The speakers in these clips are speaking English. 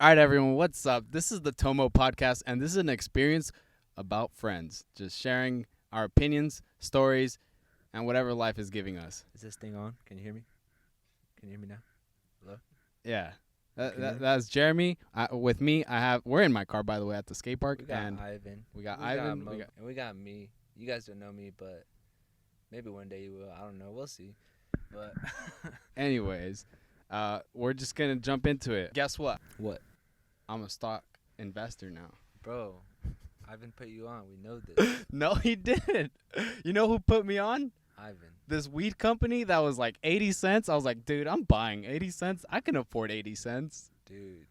All right, everyone, what's up? This is the Tomo podcast, and this is an experience about friends, just sharing our opinions, stories, and whatever life is giving us. Is this thing on? Can you hear me? Can you hear me now? Hello? Yeah, Can you- that's Jeremy. With me, we're in my car, by the way, at the skate park, We got and Ivan. we got Ivan. And we got me. You guys don't know me, but maybe one day you will. I don't know. We'll see. But Anyways, we're just gonna jump into it. Guess what? what? I'm a stock investor now. Bro, Ivan put you on. We know this. No, he didn't. You know who put me on? Ivan. This weed company that was like 80 cents. I was like, dude, I'm buying 80 cents. I can afford 80 cents. Dude.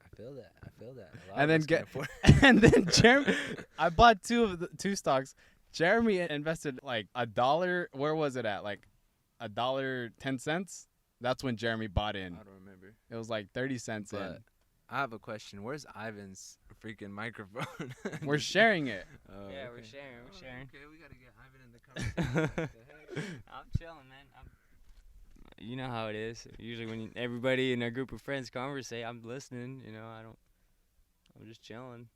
I feel that. A lot And of then us can afford- And then Jeremy, I bought two stocks. Jeremy invested like $1. Where was it at? Like $1.10. That's when Jeremy bought in. I don't remember. It was like 30 cents in. But I have a question. Where's Ivan's freaking microphone? We're sharing it. Oh, Yeah, okay. we're sharing. Okay, we gotta get Ivan in the conversation. What the heck? I'm chilling, man. You know how it is. Usually when everybody in a group of friends conversate, I'm listening. I'm just chilling.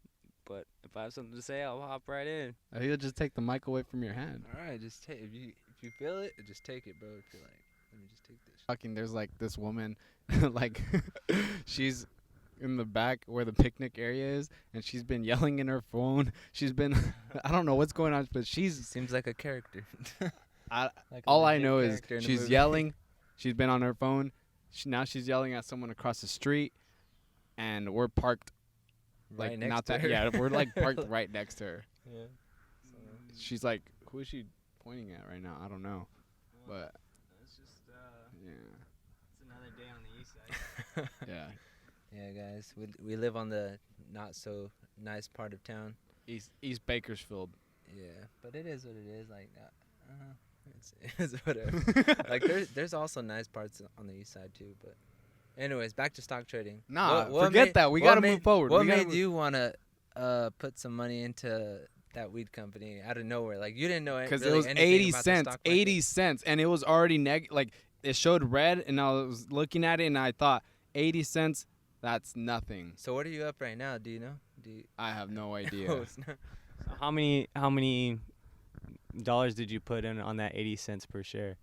But if I have something to say, I'll hop right in. He'll just take the mic away from your hand. All right, just take if you feel it, just take it, bro. If you're like, let me just take this. Fucking, there's like this woman, like she's in the back where the picnic area is, and she's been yelling in her phone. She's been, I don't know what's going on, but she's. Seems like a character. I, Like a all I legit know is character in a she's movie. yelling. She's been on her phone. Now she's yelling at someone across the street, and we're parked Right like next not to that. her. Yeah, we're like parked right next to her. Yeah. She's like, who is she pointing at right now? I don't know, but It's just, yeah, it's another day on the east side. yeah. Yeah, guys, we live on the not so nice part of town. East Bakersfield. Yeah, but it is what it is. Like, it's whatever. Like, there's also nice parts on the east side too. But, anyways, back to stock trading. Nah, What forget made- that. We what gotta made- move forward. What We gotta made you wanna put some money into that weed company out of nowhere? Like, you didn't know it because really it was anything 80 about the cents, stock market? 80 cents, and it was already like it showed red, and I was looking at it, and I thought 80 cents, that's nothing. So what are you up right now? Do you know? I have no Oh, idea. it's not- So how many dollars did you put in on that 80 cents per share?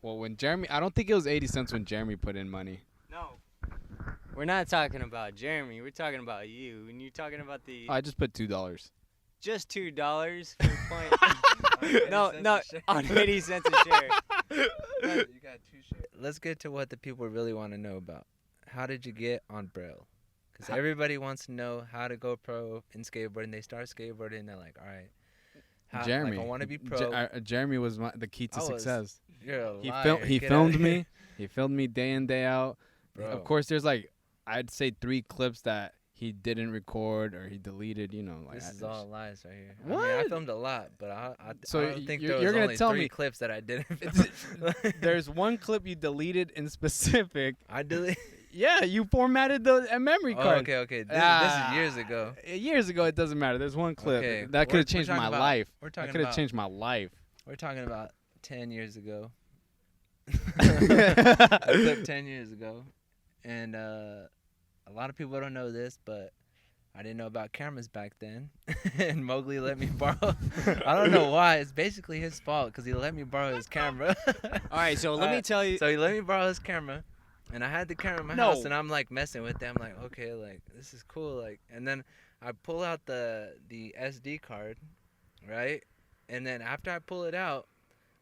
Well, when Jeremy, I don't think it was 80 cents when Jeremy put in money. No. We're not talking about Jeremy. We're talking about you. And you're talking about the I just put $2. just $2 for point. No, 80 no, cents a share. on 80 cents a share. You got 2 shares. Let's get to what the people really want to know about. How did you get on Braille? Because everybody wants to know how to go pro in skateboarding. They start skateboarding, and they're like, all right. Jeremy, Like, I want to be pro. Jeremy was the key to I was- success. You're a He liar. He Get filmed outta me. here. He filmed me day in day out. Bro. Of course, there's like I'd say 3 clips that he didn't record or he deleted. You know, like This I is just- all lies right here. I mean, I What? filmed a lot, but I So don't think you're- there was you're gonna only tell 3 me- clips that I didn't It's- film. There's one clip you deleted in specific. I deleted. Yeah, you formatted the memory Oh, card. okay. This Ah, is years ago. Years ago, it doesn't matter. There's one clip Okay, that could we're have changed talking my about- life. We're That talking could have about. changed my life. We're talking about 10 years ago. I clipped 10 years ago, and a lot of people don't know this, but I didn't know about cameras back then, and Mowgli let me borrow. I don't know why. It's basically his fault because he let me borrow his camera. All right, so let me tell you. So he let me borrow his camera, and I had the camera in my No. house, and I'm like messing with it. I'm like, okay, like this is cool, like, and then I pull out the SD card, right, and then after I pull it out,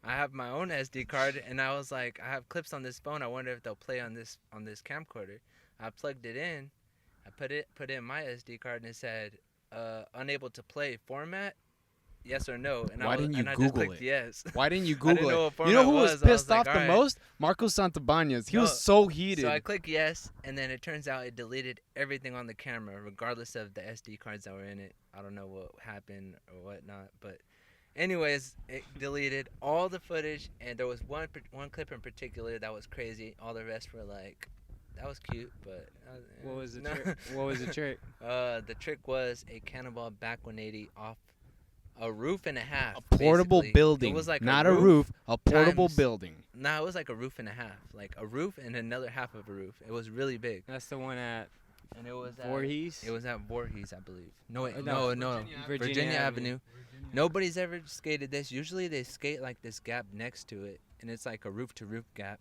I have my own SD card, and I was like, I have clips on this phone. I wonder if they'll play on this camcorder. I plugged it in. I put in my SD card, and it said, unable to play format, yes or no. And Why didn't you I just Google clicked it? yes. Why didn't you I didn't Google know it? what You know format who was was. I was pissed like, off the alright. most? Marco Santabanez. He No. was so heated. So I click yes, and then it turns out it deleted everything on the camera, regardless of the SD cards that were in it. I don't know what happened or whatnot, but anyways, it deleted all the footage, and there was one clip in particular that was crazy. All the rest were like, that was cute, but What was the no. trick? What was the trick? The trick was a cannonball back 180 off a roof and a half. A portable basically. building. It was like not a roof. A portable times- building. Nah, it was like a roof and a half. Like a roof and another half of a roof. It was really big. That's the one at And it was Voorhees. It was at Voorhees, I believe. No, wait, no, no. Virginia Avenue. Nobody's ever skated this. Usually they skate like this gap next to it, and it's like a roof-to-roof gap.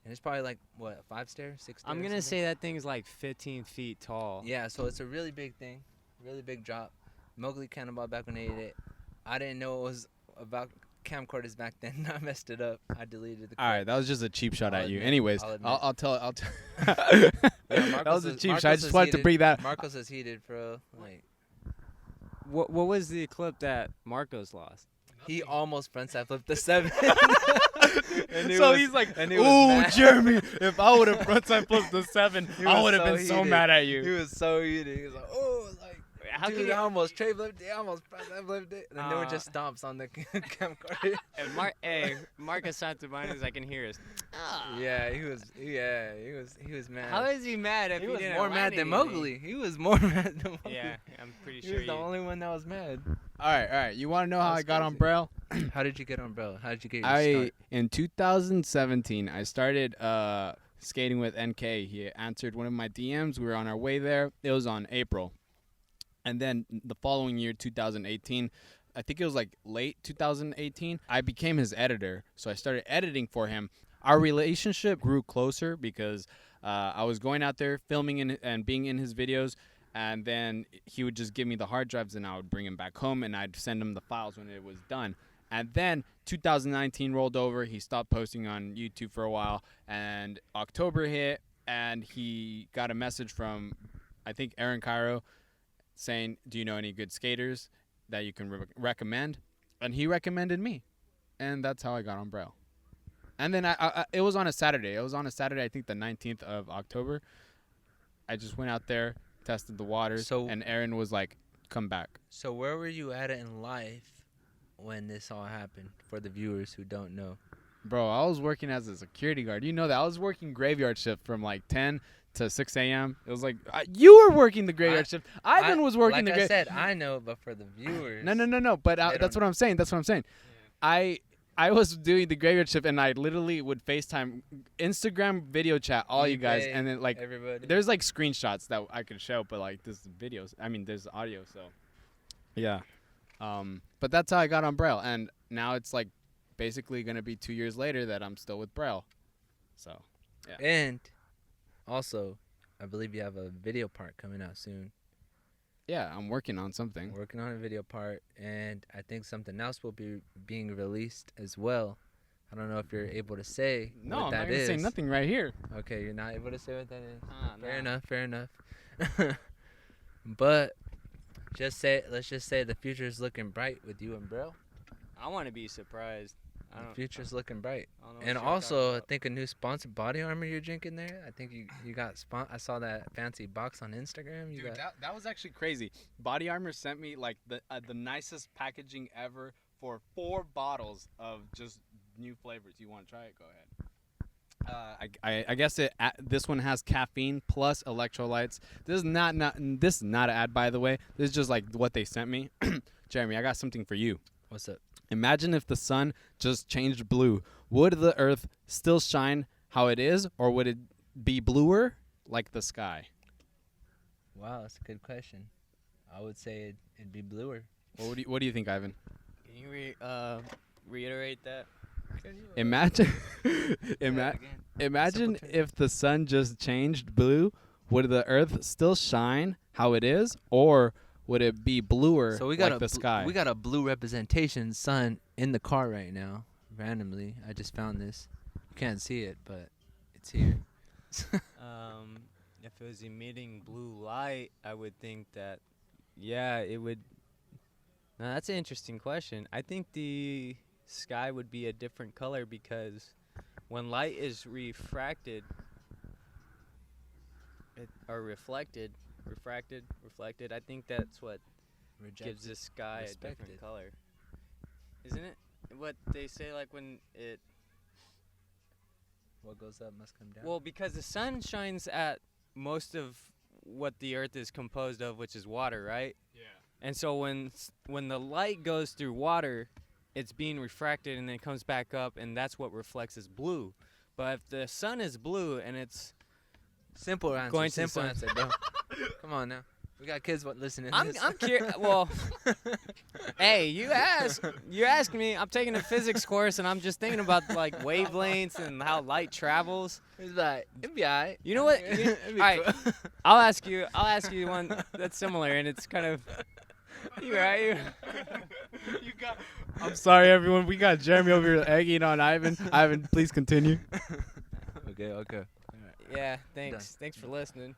And it's probably like, what, 5 stairs, 6 stairs? I'm gonna say that thing's like 15 feet tall. Yeah, so it's a really big thing. Really big drop. Mowgli Cannonball back when they did it. I didn't know it was about camcorders back then. I messed it up. I deleted the clip. All right, that was just a cheap shot I'll at you. admit, Anyways, I'll admit. I'll tell. Yeah, That was a Marcos cheap is- shot. I Marcos just is wanted to heated. bring that. Marcos is heated, bro. Like, What was the clip that Marcos lost? he almost frontside flipped the 7. And he So was- he's like, and he was "Ooh, mad." Jeremy, if I would have frontside flipped the 7, He I was would have so been so heated. mad at He you." was so heated. He was like, oh, like, How dude, can I you? almost tray flipped it. I almost frontside flipped it. And then it just stomps on the camcorder. Hey, Marcos Santabanez, I can hear us. Yeah, he was mad. How is he mad if he he was didn't more land mad than anything? Mowgli. He was more mad than Mowgli. Yeah, I'm pretty He sure. was the only one that was mad. All right. You want to know how I That's got on crazy. Braille? How did you get on Braille? How did you get your I start? in 2017 I started skating with NK. He answered one of my DMs. We were on our way there. It was on April, and then the following year, 2018, I think it was like late 2018, I became his editor. So I started editing for him. Our relationship grew closer because I was going out there filming and being in his videos. And then he would just give me the hard drives, and I would bring him back home, and I'd send him the files when it was done. And then 2019 rolled over. He stopped posting on YouTube for a while, and October hit, and he got a message from, I think, Aaron Cairo saying, "Do you know any good skaters that you can recommend?" And he recommended me, and that's how I got on Braille. And then it was on a Saturday. It was on a Saturday, I think the 19th of October. I just went out there, tested the waters, So- and Aaron was like, "Come back." So where were you at in life when this all happened? For the viewers who don't know. Bro, I was working as a security guard. You know that. I was working graveyard shift from like 10 to 6 a.m. It was like, you were working the graveyard shift. Ivan was working like the I graveyard. said, I know, but for the viewers. No. But They that's don't- what I'm saying. That's what I'm saying. I was doing the graveyard shift, and I literally would FaceTime, Instagram video chat all you guys, eBay, and then like everybody. there's like screenshots that I could show, but like this is videos. I mean, there's audio, so yeah. But that's how I got on Braille, and now it's like basically gonna be 2 years later that I'm still with Braille. So And also, I believe you have a video part coming out soon. yeah, I'm working on something. Working on a video part, and I think something else will be being released as well. I don't know if you're able to say No, what I'm that not gonna is. say nothing right here. Okay, you're not able to say what that is. Fair Nah. enough. Fair enough. But let's just say the future is looking bright with you and Braille. I want to be surprised. I The don't. future's looking bright. I don't know what And you're also, talking I about. think a new sponsored body armor you're drinking there. I think you got I saw that fancy box on Instagram. You Dude, got that was actually crazy. Body Armor sent me like the nicest packaging ever for 4 bottles of just new flavors. You want to try it? Go ahead. I guess this one has caffeine plus electrolytes. This is not an ad, by the way. This is just like what they sent me. Jeremy, I got something for you. what's up? Imagine if the sun just changed blue. Would the earth still shine how it is, or would it be bluer like the sky? Wow, that's a good question. I would say it'd be bluer. What do you think, Ivan? Can you reiterate that? Imagine Say that again. imagine Simple if the sun just changed blue. Would the earth still shine how it is, or would it be bluer So we got like the sky? we got a blue representation sun in the car right now. Randomly, I just found this. You can't see it, but it's here. If it was emitting blue light, I would think that, yeah, it would. Now that's an interesting question. I think the sky would be a different color because when light is refracted, or reflected, I think that's what gives the sky a respected. different color. Isn't it? What they say, like when it. What goes up must come down. Well, because the sun shines at most of what the earth is composed of, which is water, right? Yeah. And so when the light goes through water, it's being refracted and then it comes back up, and that's what reflects as blue. But if the sun is blue and it's Simple answer. Going to the Simple sun. answer, bro. Come on now. We got kids listening to I'm this. curious. Well, hey, you asked me. I'm taking a physics course and I'm just thinking about like wavelengths and how light travels. He's like, it'd be alright. You know what? It'd be All right, cool. I'll ask you one that's similar, and it's kind of. You right? I'm sorry, everyone. We got Jeremy over here egging on Ivan. Ivan, please continue. Okay. Yeah. Thanks for listening.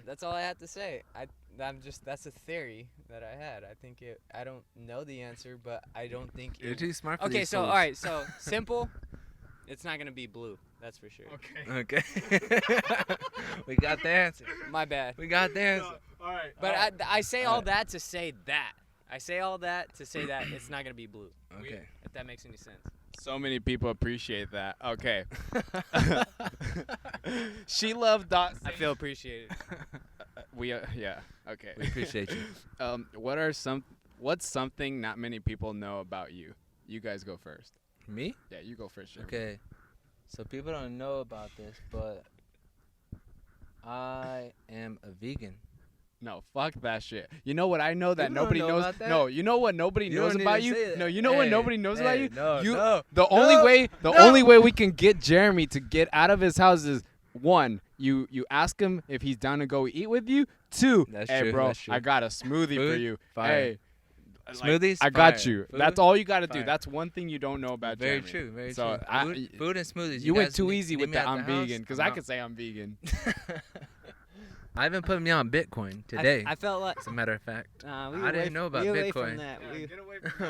That's all I have to say. That's a theory that I had. I don't know the answer, but I don't think You're it. too smart for Okay, these so fools. all right, so simple. It's not gonna be blue. That's for sure. Okay. Okay. We got the answer. My bad. We got the answer. All right. But I say all Alright. that to say that. I say all that to say that it's not gonna be blue. Okay. If that makes any sense. So many people appreciate that. Okay. She loved dot. I feel appreciated. Yeah. Okay. We appreciate you. What's something not many people know about you? You guys go first. Me? Yeah, you go first, Jeremy. Okay. So people don't know about this, but I am a vegan. No, fuck that shit. You know what I know that You don't nobody know knows? about that? No, you know what nobody You knows don't need about to you? say that. No, you know what Hey, nobody knows about hey, you? no, You no, the no, only way we can get Jeremy to get out of his house is one, you ask him if he's down to go eat with you. Two, That's hey true, bro, that's true. I got a smoothie for Food? you. Fire. Hey, Smoothies? I got Fire. you. Food? That's all you got to do. Fire. That's one thing you don't know about Very Jeremy. true. Very So true. Food and smoothies. you went guys too need- easy need with me the at I'm the house? vegan because I'm I out. could say I'm vegan. I even put me on Bitcoin today. I felt like. as a matter of fact. We I away didn't know about we away Bitcoin. From that.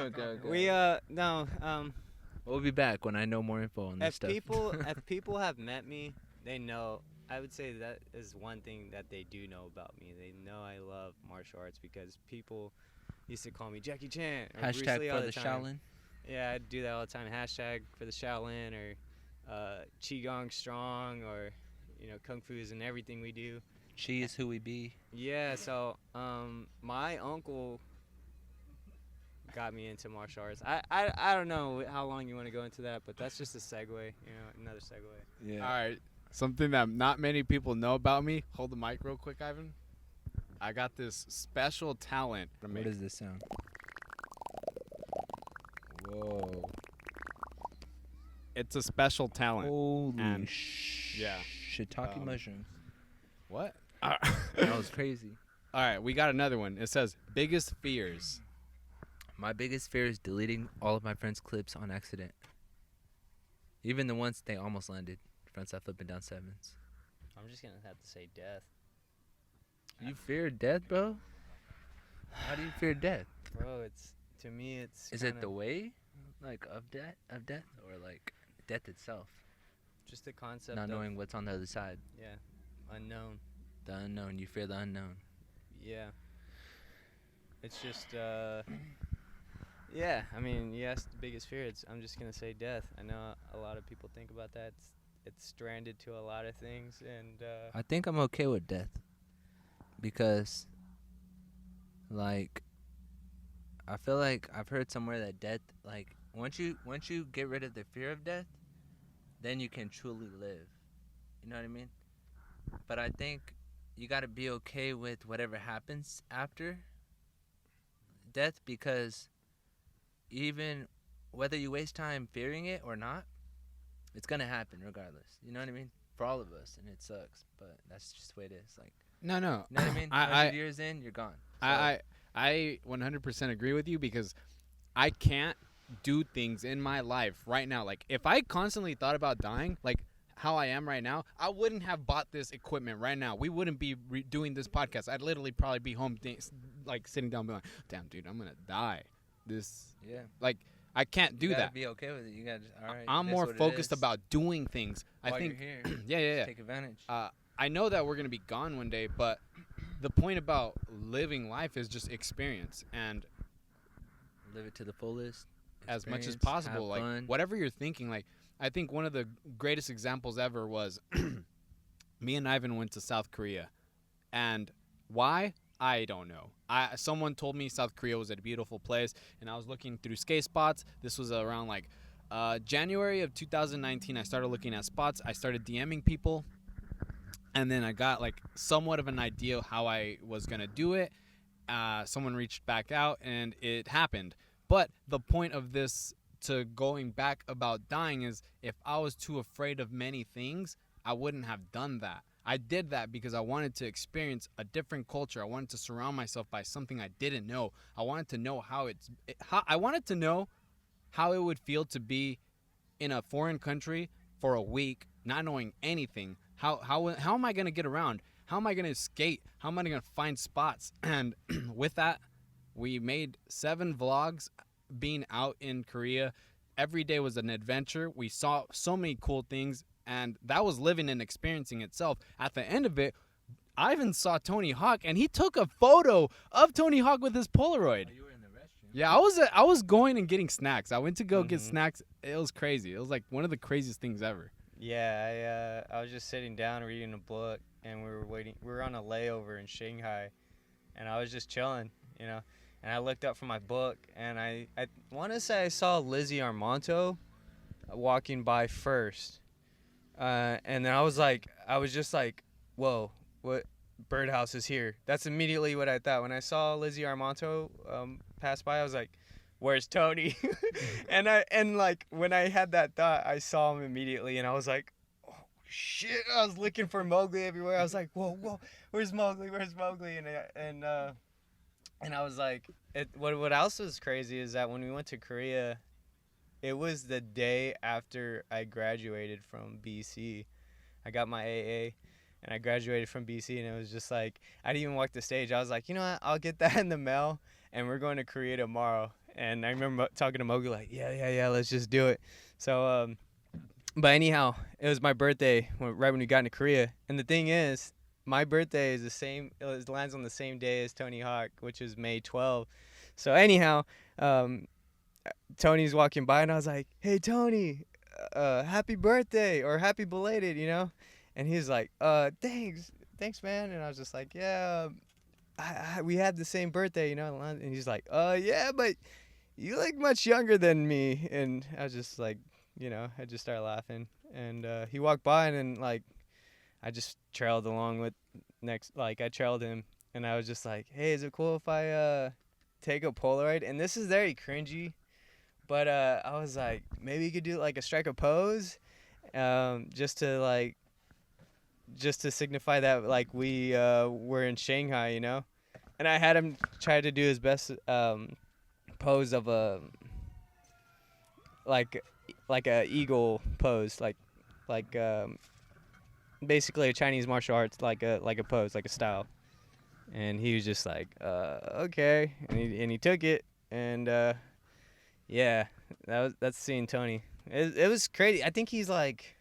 Okay. We no We'll be back when I know more info on this if stuff. if people have met me, they know. I would say that is one thing that they do know about me. They know I love martial arts because people used to call me Jackie Chan or Bruce Lee Hashtag all for the time. Shaolin. Yeah, I do that all the time. Hashtag for the Shaolin or Qigong Strong or Kung Fu is in everything we do. She is who we be. Yeah, so my uncle got me into martial arts. I don't know how long you want to go into that, but that's just a segue, another segue. Yeah. All right. Something that not many people know about me. Hold the mic real quick, Ivan. I got this special talent. What does this sound? Whoa. It's a special talent. Holy And- yeah. Shiitake mushrooms. What? That was crazy. All right, we got another one. It says biggest fears. My biggest fear is deleting all of my friends' clips on accident. Even the ones they almost landed. Friends that flipping down sevens. I'm just gonna have to say death, You fear death, bro? How do you fear death? bro. To me, it's. Is it the way, like of death, or like death itself? just the concept Not of knowing what's on the other side. unknown? The unknown. You fear the unknown. Yeah. It's just yeah. I mean, yes, the biggest fear. I'm just gonna say death. I know a lot of people think about that. It's stranded to a lot of things, and I think I'm okay with death because, like, I feel like I've heard somewhere that death, like, once you get rid of the fear of death, then you can truly live. You know what I mean? But I think you gotta be okay with whatever happens after death, because even whether you waste time fearing it or not, it's gonna happen regardless. You know what I mean? For all of us, and it sucks, but that's just the way it is. Like, No. you know what I mean? 100 years in, you're gone. So, I 100% agree with you because I can't do things in my life right now. Like, if I constantly thought about dying, like how I am right now, I wouldn't have bought this equipment right now. We wouldn't be doing this podcast. I'd literally probably be home, like sitting down, being like, "Damn, dude, I'm gonna die." yeah. Like, I can't do You gotta that. be okay with it. You gotta just, all right. I'm it is more what it focused is. about doing things. While I think, you're here, yeah. take advantage. I know that we're gonna be gone one day, but the point about living life is just experience and Live it to the fullest. as much as experience, possible. have Like, fun. whatever you're thinking. Like, I think one of the greatest examples ever was me and Ivan went to South Korea, and why? I don't know. Someone told me South Korea was a beautiful place, and I was looking through skate spots. This was around like January of 2019. I started looking at spots. I started DMing people, and then I got like somewhat of an idea of how I was gonna do it. Someone reached back out, and it happened. But the point of this to going back about dying is if I was too afraid of many things, I wouldn't have done that. I did that because I wanted to experience a different culture. I wanted to surround myself by something I didn't know. I wanted to know I wanted to know how it would feel to be in a foreign country for a week, not knowing anything. How am I gonna get around? How am I gonna skate? How am I gonna find spots? And with that, we made 7 vlogs being out in Korea. Every day was an adventure. We saw so many cool things, and that was living and experiencing itself. At the end of it, Ivan saw Tony Hawk, and he took a photo of Tony Hawk with his Polaroid. You were in the restroom. Yeah, I was going and getting snacks. I went to go get snacks. It was crazy. It was like one of the craziest things ever. Yeah, I was just sitting down reading a book, and we were waiting. We were on a layover in Shanghai, and I was just chilling, you know. And I looked up from my book, and I want to say I saw Lizzie Armanto walking by first, and then I was just like, whoa, what birdhouse is here? That's immediately what I thought when I saw Lizzie Armanto pass by. I was like, where's Tony? and like when I had that thought, I saw him immediately, and I was like, oh shit! I was looking for Mowgli everywhere. I was like, whoa, where's Mowgli? And I was like, what else was crazy is that when we went to Korea, it was the day after I graduated from BC. I got my AA, and I graduated from BC, and it was just like, I didn't even walk the stage. I was like, you know what? I'll get that in the mail, and we're going to Korea tomorrow. And I remember talking to Mowgli like, yeah, let's just do it. So, but anyhow, it was my birthday right when we got into Korea. And the thing is, my birthday is the same. It lands on the same day as Tony Hawk, which is May 12th. So anyhow, Tony's walking by, and I was like, "Hey, Tony, happy birthday," or "Happy belated," you know. And he's like, thanks, man." And I was just like, "Yeah, we had the same birthday, you know." And he's like, "Yeah, but you look much younger than me." And I was just like, you know, I just started laughing. And he walked by, and then like, I just trailed along with I trailed him, and I was just like, "Hey, is it cool if I take a Polaroid?" And this is very cringy, but I was like, maybe you could do like a strike a pose, just to signify that like we were in Shanghai, you know. And I had him try to do his best pose of a like a eagle pose, like basically a Chinese martial arts like a pose, like a style. And he was just like, okay, and he took it, and yeah, that's seeing Tony. It was crazy. I think he's like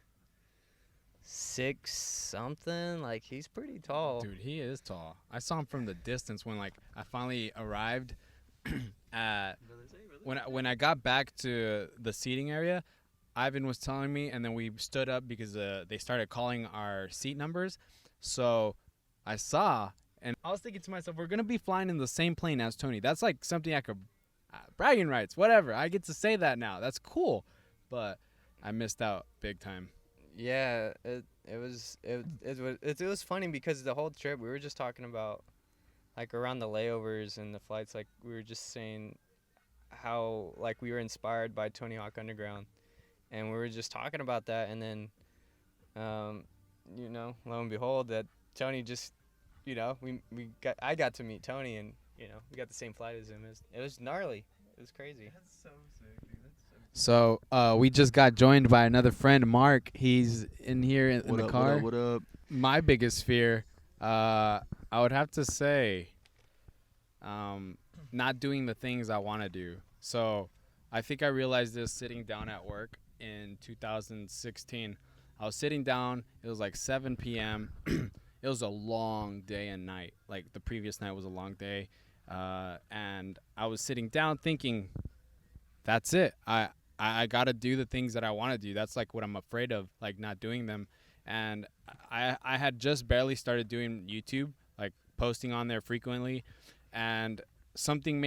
6 something. Like, he's pretty tall. Dude, he is tall. I saw him from the distance when like I finally arrived at when I got back to the seating area. Ivan was telling me, and then we stood up because they started calling our seat numbers. So I saw, and I was thinking to myself, we're gonna be flying in the same plane as Tony. That's like something I could bragging rights, whatever. I get to say that now. That's cool. But I missed out big time. Yeah, it was funny because the whole trip we were just talking about, like, around the layovers and the flights, like we were just saying how like we were inspired by Tony Hawk Underground, and we were just talking about that, and then you know, lo and behold, that Tony just, you know, I got to meet Tony, and you know, we got the same flight as him. It was gnarly. It was crazy. That's so sick, dude. That's so So we just got joined by another friend, Mark. He's in here in the car. What up? My biggest fear, I would have to say, not doing the things I want to do. So I think I realized this sitting down at work in 2016. I was sitting down. It was like 7 p.m. It was a long day and night. Like, the previous night was a long day. And I was sitting down thinking, that's it. I got to do the things that I want to do. That's like what I'm afraid of, like not doing them. And I had just barely started doing YouTube, like posting on there frequently, and something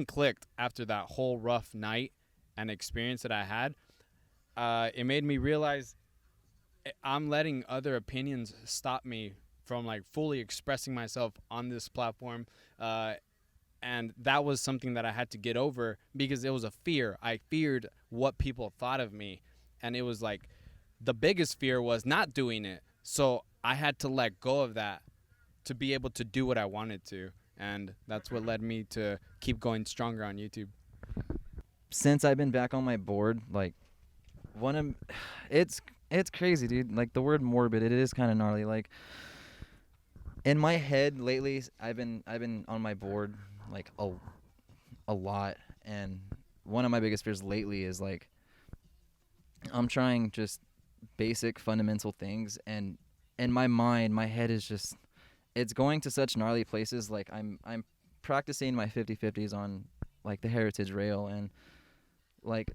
clicked after that whole rough night and experience that I had. It made me realize I'm letting other opinions stop me from like fully expressing myself on this platform. And that was something that I had to get over because it was a fear. I feared what people thought of me. And it was like the biggest fear was not doing it. So I had to let go of that to be able to do what I wanted to. And that's what led me to keep going stronger on YouTube. Since I've been back on my board, like it's crazy, dude. Like the word morbid, it is kind of gnarly. Like in my head lately, I've been on my board like a lot, and one of my biggest fears lately is like I'm trying just basic fundamental things, and in my mind, my head is just it's going to such gnarly places. Like I'm practicing my 50/50s on like the heritage rail, and like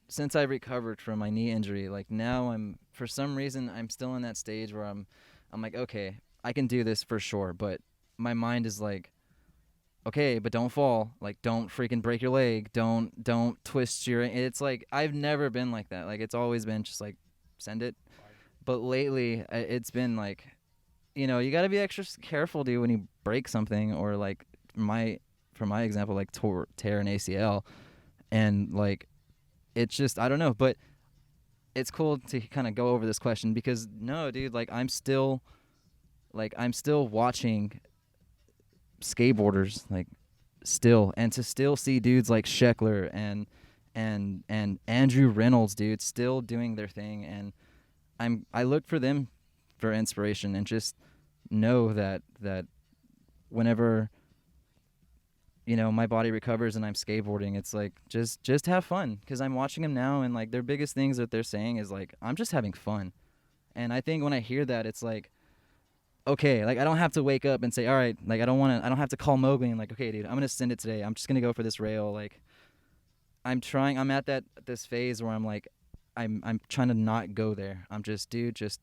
since I recovered from my knee injury, like now for some reason I'm still in that stage where I'm like, okay, I can do this for sure, but my mind is like, okay, but don't fall, like don't freaking break your leg, don't twist your. It's like I've never been like that. Like it's always been just like send it. But lately it's been like, you know, you got to be extra careful, dude, when you break something, or like for my example, like tear an ACL, and like it's just I don't know, but it's cool to kind of go over this question because no, dude, like I'm still watching skateboarders, like still, and to still see dudes like Sheckler and Andrew Reynolds, dude, still doing their thing, and I look for them for inspiration, and just know that whenever, you know, my body recovers and I'm skateboarding, it's like just have fun, because I'm watching them now, and like their biggest things that they're saying is like I'm just having fun. And I think when I hear that, it's like, okay, like I don't have to wake up and say, all right, like I don't have to call Mowgli and like, okay, dude, I'm gonna send it today, I'm just gonna go for this rail. Like I'm at this phase where I'm like I'm trying to not go there. I'm just, dude, just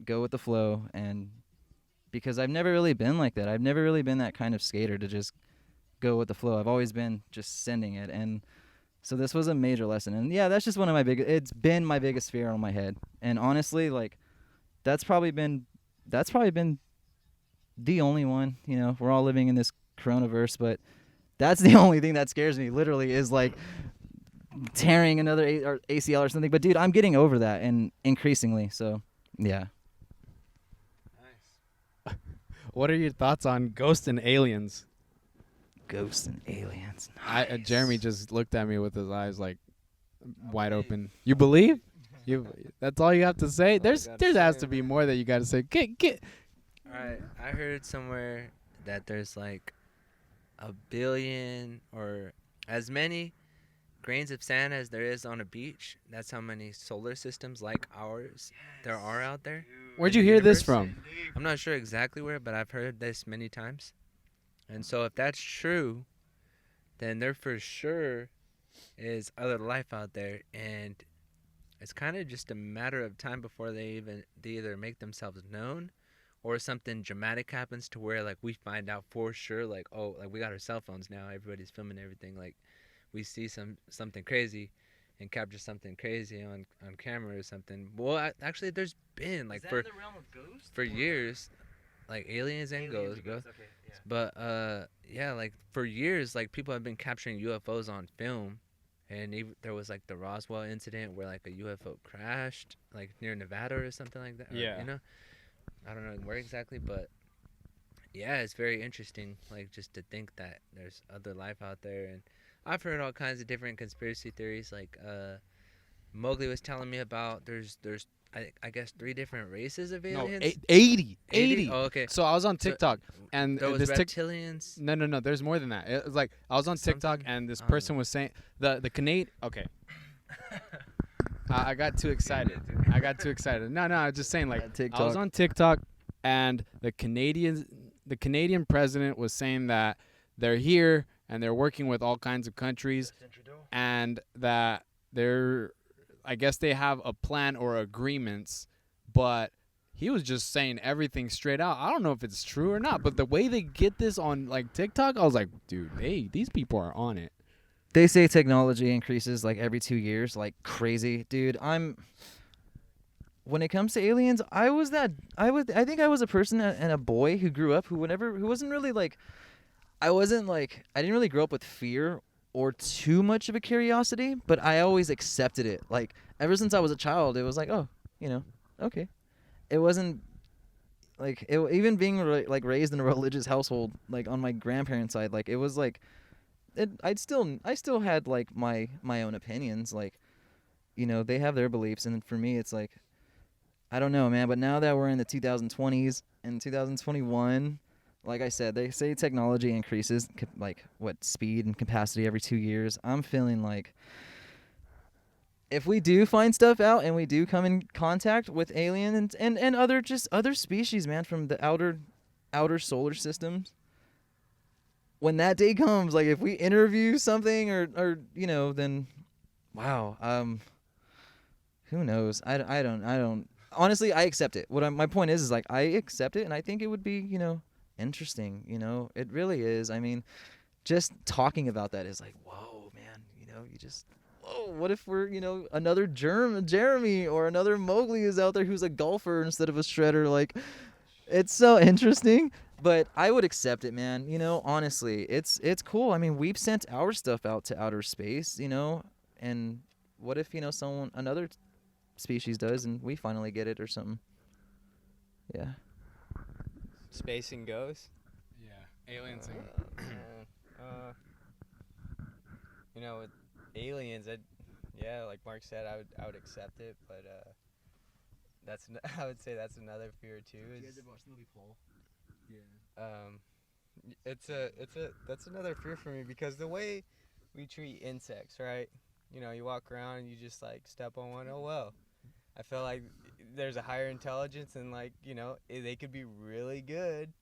go with the flow. And because I've never really been like that. I've never really been that kind of skater to just go with the flow. I've always been just sending it. And so this was a major lesson. And yeah, that's just it's been my biggest fear on my head. And honestly, like that's probably been the only one. You know, we're all living in this coronavirus, but that's the only thing that scares me, literally, is like tearing another ACL or something. But dude, I'm getting over that, and increasingly. So yeah. Nice. What are your thoughts on Ghost and Aliens? Ghosts and aliens. Nice. Jeremy just looked at me with his eyes like wide open. You believe? That's all you have to say? There has to be more that you got to say. Get. All right, I heard somewhere that there's like 1 billion or as many grains of sand as there is on a beach. That's how many solar systems like ours there are out there. Where'd you hear this from? I'm not sure exactly where, but I've heard this many times. And so if that's true, then there for sure is other life out there, and it's kind of just a matter of time before they either make themselves known, or something dramatic happens to where like we find out for sure, like, oh, like we got our cell phones now, everybody's filming everything, like we see something crazy and capture something crazy on camera or something. Well, actually there's been like for years, like aliens and ghosts, bro. Okay, yeah. But yeah, like for years, like people have been capturing UFOs on film, and there was like the Roswell incident where like a UFO crashed like near Nevada or something like that. Yeah. Or, you know, I don't know where exactly, but yeah, it's very interesting, like just to think that there's other life out there. And I've heard all kinds of different conspiracy theories. Like Mowgli was telling me about there's I guess 3 different races of aliens. No, 80. Oh, okay. So I was on TikTok, and There was this reptilians. No. There's more than that. It was like I was on TikTok, and this person was saying the Canadian. Okay. I got too excited. No, I was just saying, like, I was on TikTok, and the Canadian president was saying that they're here and they're working with all kinds of countries, and that I guess they have a plan or agreements, but he was just saying everything straight out. I don't know if it's true or not, but the way they get this on like TikTok, I was like, dude, hey, these people are on it. They say technology increases like every 2 years, like crazy, dude. When it comes to aliens, I think I was a person and a boy who grew up who wasn't really like, I didn't really grow up with fear or too much of a curiosity, but I always accepted it. Like ever since I was a child, it was like, oh, okay. It wasn't like even being like raised in a religious household, like on my grandparents' side, like it was like, I still had like my own opinions, like, they have their beliefs, and for me, it's like, I don't know, man. But now that we're in the 2020s and 2021, like I said, they say technology increases like speed and capacity every 2 years. I'm feeling like if we do find stuff out and we do come in contact with aliens and other species, man, from the outer solar systems, when that day comes, like if we interview something or then wow, who knows? I don't honestly, I accept it. My point is like I accept it, and I think it would be interesting. It really is. I mean, just talking about that is like, whoa, man. You just, whoa. What if we're another Jeremy or another Mowgli is out there who's a golfer instead of a shredder? Like, it's so interesting. But I would accept it, man. Honestly, it's cool. I mean, we've sent our stuff out to outer space, and what if another species does and we finally get it or something? Yeah. Space and ghosts. Yeah, aliens. With aliens, like Mark said, I would accept it, but I would say that's another fear too. You guys ever watched the movie Paul? Yeah. That's another fear for me because the way we treat insects, right? You walk around and you just like step on one. Oh well. I feel like there's a higher intelligence and like they could be really good,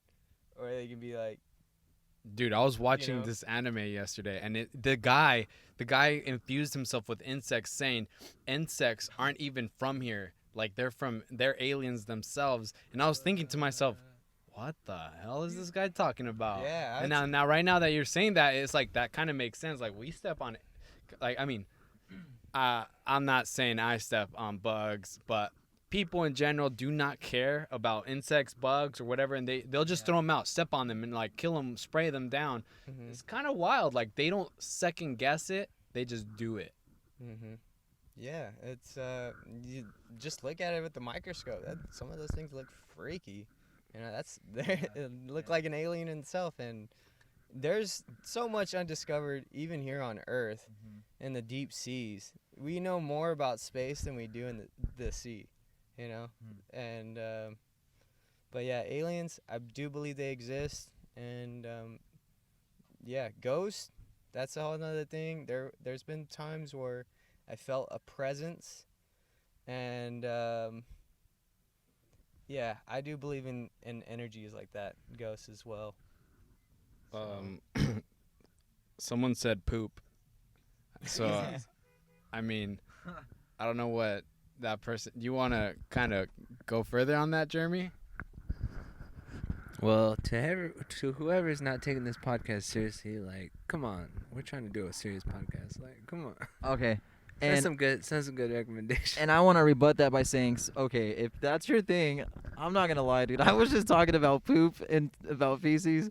or they can be like. Dude, I was watching this anime yesterday, and the guy infused himself with insects, saying insects aren't even from here. Like they're aliens themselves. And I was thinking to myself, what the hell is this guy talking about? Yeah. And now right now that you're saying that, it's like that kind of makes sense. Like we step on it. Like I mean, I'm not saying I step on bugs, but people in general do not care about insects, bugs, or whatever, and they'll just throw them out, step on them, and like kill them, spray them down. Mm-hmm. It's kind of wild. Like they don't second guess it; they just do it. Mm-hmm. Yeah, it's you just look at it with the microscope. Some of those things look freaky. They look like an alien in itself, and there's so much undiscovered even here on Earth, in the deep seas. We know more about space than we do in the sea, and but yeah, aliens, I do believe they exist, and yeah, ghosts, that's a whole nother thing. There's been times where I felt a presence, and yeah, I do believe in energies like that, ghosts as well. Someone said poop. So, I mean, I don't know what that person. You want to kind of go further on that, Jeremy? Well, to whoever's not taking this podcast seriously, like, come on, we're trying to do a serious podcast. Like, come on. Okay. Send some good recommendations. And I want to rebut that by saying, okay, if that's your thing, I'm not going to lie, dude. I was just talking about poop and about feces,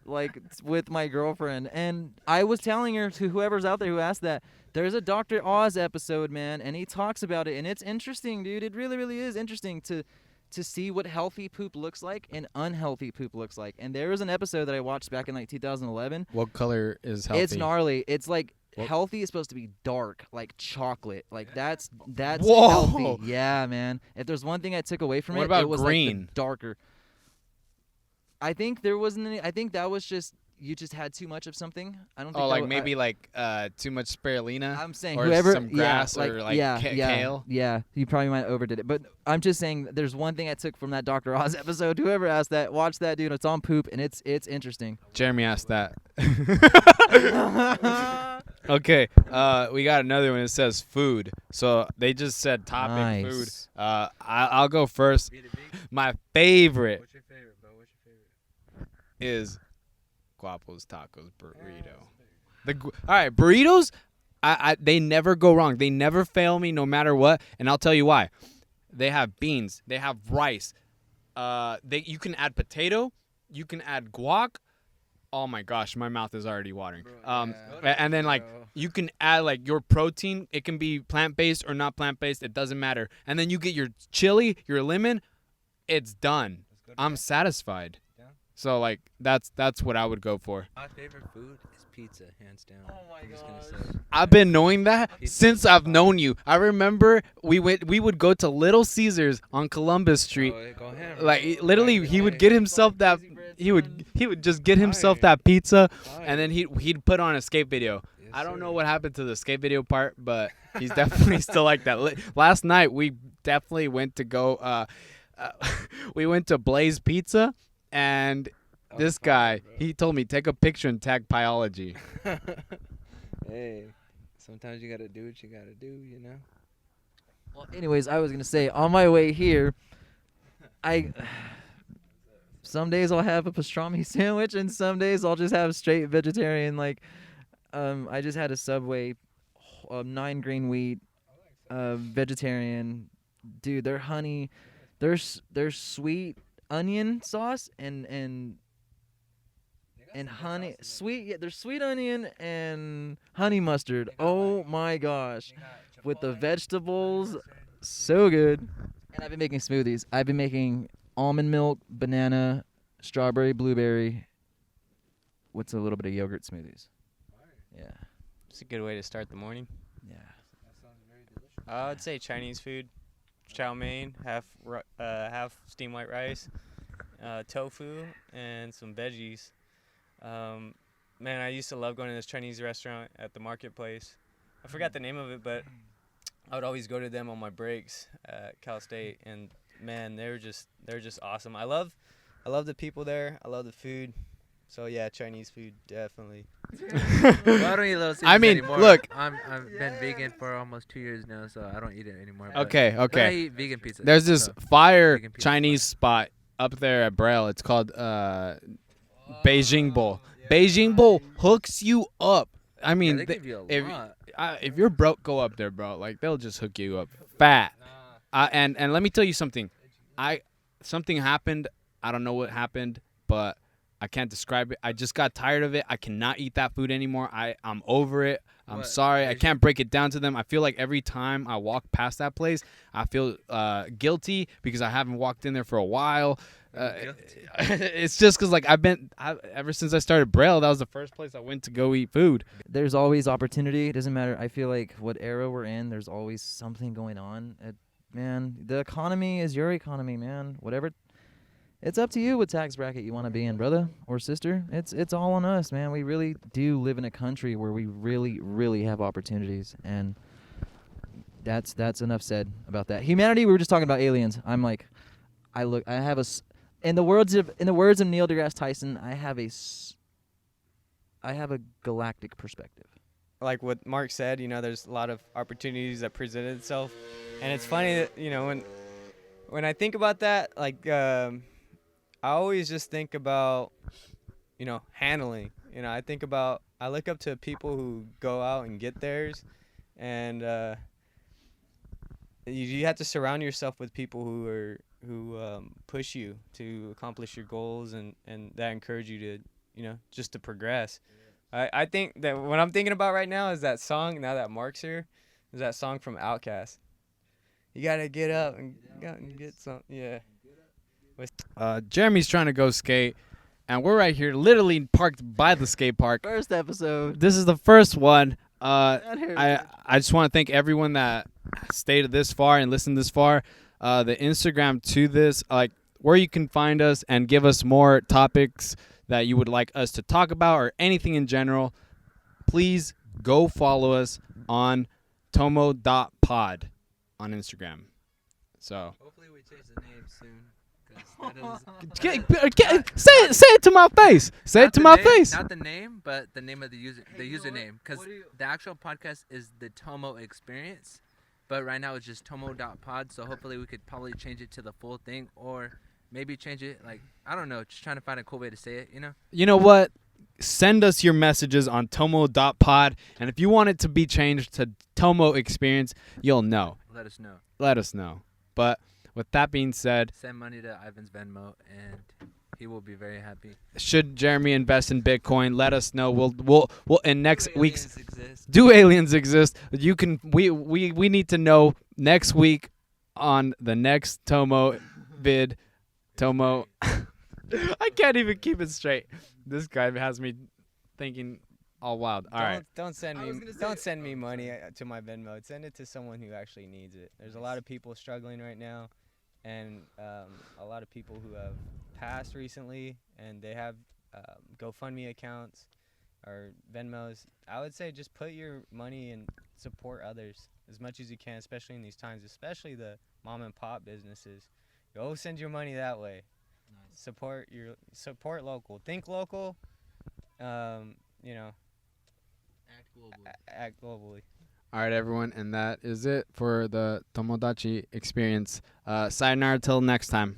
like, with my girlfriend. And I was telling her, to whoever's out there who asked that, there's a Dr. Oz episode, man, and he talks about it. And it's interesting, dude. It really, really is interesting to see what healthy poop looks like and unhealthy poop looks like. And there was an episode that I watched back in, like, 2011. What color is healthy? It's gnarly. It's like... What? Healthy is supposed to be dark, like chocolate. Like that's Whoa. Healthy. Yeah, man. If there's one thing I took away from what about it was green? Like the darker. I think there wasn't any. I think that was just you just had too much of something. I don't think. Oh, like maybe like too much spirulina. I'm saying or whoever some grass or like kale. Yeah, you probably might have overdid it. But I'm just saying there's one thing I took from that Dr. Oz episode. Whoever asked that, watch that, dude. It's on poop and it's interesting. Jeremy asked that. Okay, we got another one. It says food. So they just said topic food. Nice. I'll go first. Be the big- My favorite What's your favorite, bro? What's your favorite? is Guapo's Tacos Burrito. All right, burritos. They never go wrong. They never fail me, no matter what. And I'll tell you why. They have beans. They have rice. You can add potato. You can add guac. Oh my gosh, my mouth is already watering. And then like you can add like your protein. It can be plant-based or not plant-based. It doesn't matter. And then you get your chili, your lemon. It's done. I'm satisfied. Yeah. So like that's what I would go for. My favorite food is pizza, hands down. Oh my I'm just gosh. gonna say. I've been knowing that Pizza since is I've fire. known you. I remember we would go to Little Caesars on Columbus Street. Oh, go ham, Like bro. literally he would get himself that he would just get himself that pizza and then he'd put on a skate video. Yes, I don't sir. know what happened to the skate video part, but he's definitely still like that. Last night we definitely went to go we went to Blaze Pizza and Oh, this fire, guy, bro. he told me take a picture and tag Pyology. Hey, sometimes you gotta do what you gotta do, you know. Well, anyways, I was gonna say on my way here, some days I'll have a pastrami sandwich, and some days I'll just have straight vegetarian. Like, I just had a Subway, 9 grain wheat, vegetarian. Dude, their honey, their sweet onion sauce and honey, sweet. Yeah, there's sweet onion and honey mustard. Oh my gosh, with the vegetables, so good. And I've been making smoothies. I've been making almond milk, banana, strawberry, blueberry, with a little bit of yogurt smoothies. Yeah, It's a good way to start the morning. yeah. I would say Chinese food, chow mein, half steamed white rice, tofu, and some veggies. Man, I used to love going to this Chinese restaurant at the marketplace. I forgot the name of it, but I would always go to them on my breaks at Cal State, and man, they're just awesome. I love the people there. I love the food. So yeah, Chinese food definitely. Well, I don't eat Little Caesars I mean, anymore. look. I've been vegan for almost 2 years now, so I don't eat it anymore. but- Okay, but I okay. eat vegan pizza. There's this so. fire Vegan pizza Chinese spot up there at Braille. It's called Beijing Bowl. Beijing Bowl hooks you up. I Yeah, mean, they give you a if lot. if you're broke, go up there, bro. Like they'll just hook you up fat. And let me tell you something. Something happened. I don't know what happened, but I can't describe it. I just got tired of it. I cannot eat that food anymore. I'm over it. I'm What, sorry. I Beijing? can't break it down to them. I feel like every time I walk past that place, I feel guilty because I haven't walked in there for a while. It's just because like ever since I started Braille, that was the first place I went to go eat food. There's always opportunity. It doesn't matter. I feel like what era we're in, there's always something going on. Man, the economy is your economy, man. Whatever. It's up to you what tax bracket you want to be in, brother or sister. It's all on us, man. We really do live in a country where we really, really have opportunities, and that's enough said about that. Humanity. We were just talking about aliens. I'm like, I have in the words of Neil deGrasse Tyson, I have a galactic perspective. Like what Mark said, there's a lot of opportunities that present itself, and it's funny that when I think about that, like I always just think about handling. I look up to people who go out and get theirs, and you have to surround yourself with people who push you to accomplish your goals and that encourage you to just to progress. I think that what I'm thinking about right now is that song. Now that Mark's here, is that song from Outkast. You gotta get up and get some. Yeah. Jeremy's trying to go skate, and we're right here, literally parked by the skate park. First episode. This is the first one. Not here. I just want to thank everyone that stayed this far and listened this far. The Instagram to this, like where you can find us and give us more topics that you would like us to talk about or anything in general. Please go follow us on tomo.pod on Instagram. So Hopefully we change the name soon. 'cause that is Say it to my face. Say not it to the my name, face. Not the name, but the name of the you know what? username. Because What do you- the actual podcast is the Tomo Experience, but right now it's just Tomo.pod. So hopefully we could probably change it to the full thing, or maybe change it like I don't know, just trying to find a cool way to say it. You know? You know what? Send us your messages on tomo.pod, and if you want it to be changed to Tomo Experience, you'll know. Let us know. Let us know. But with that being said, Send money to Ivan's Venmo, and he will be very happy. should Jeremy invest in Bitcoin? Let us know. We'll in next Do week's aliens exist? Do aliens exist? You can we need to know next week on the next Tomo vid. Tomo I can't even keep it straight. This guy has me thinking all wild. All right. Don't send I me was gonna say- don't send me money to my Venmo. Send it to someone who actually needs it. There's a lot of people struggling right now, and a lot of people who have passed recently, and they have GoFundMe accounts or Venmos. I would say just put your money and support others as much as you can, especially in these times, especially the mom and pop businesses. Go send your money that way. Support local. Think local. You know, Act globally. act globally. All right, everyone, and that is it for the Tomodachi experience. Sayonara till next time.